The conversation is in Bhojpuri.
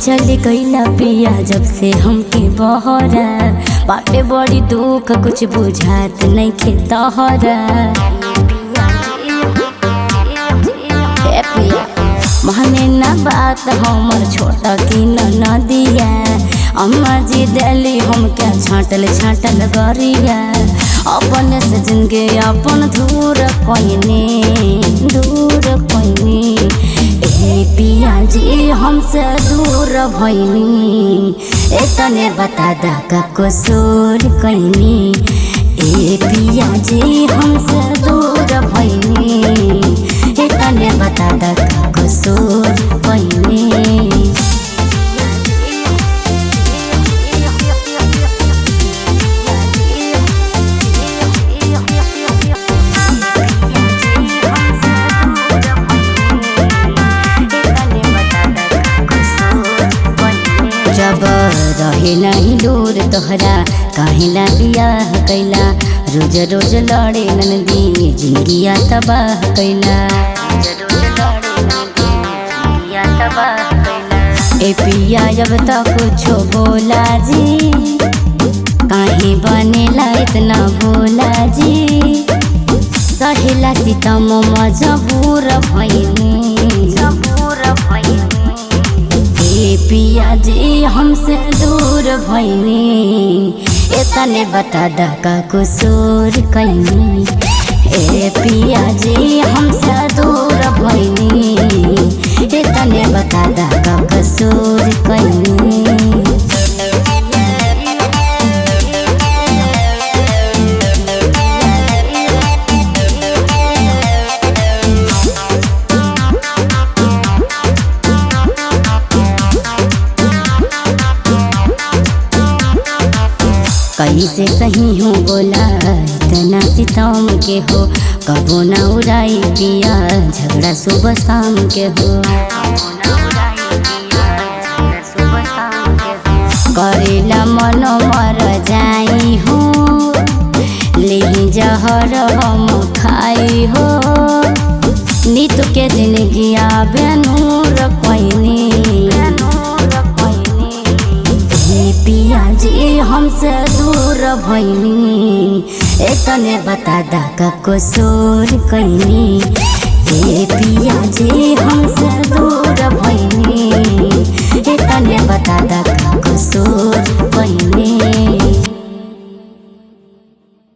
चल गईला पिया जब से हमके बहरा, बाटे बड़ी दुख कुछ बुझात नहीं खे तहरा। माने ना बात हमर छोटा की नदिया, अम्मा जी दिली हम क्या छाटल छाटल गरिया। अपन से जिंदगी अपन दूर कोइनी ए पिया जी हमसे दूर भइनी। एतने बता दा का कसूर कइनी, ए पिया जी हमसे दूर भइनी। एतने बता दा का कसूर कइनी। जब रहे नहीं दूर तोहरा काहेला बियाह कैला, रोज रोज लड़े ननदी जिंदगिया तबाह कैला। ए पिया जब तक कुछ बोला जी, काहे बनेला इतना बोला जी। सहेला सितम मजबूर भइनी। पिया जी हमसे दूर भइनी, एतने बता दा का कसूर कइनी। ए पिया जी हमसे दूर भइनी, एतने बता दा का कसूर कइनी। कैसे सही हो बोला इतना सितम के हो, कबो ना उड़ाई पिया झगड़ा सुबह शाम के हो। करेला मन मर जाई हो, ले जहर हम खाई हो। नित के जिंदगी आबे नूर कोइनी। पिया जी हमसे दूर भइनी, एतने बता दा का कसूर कइनी। ए पिया जी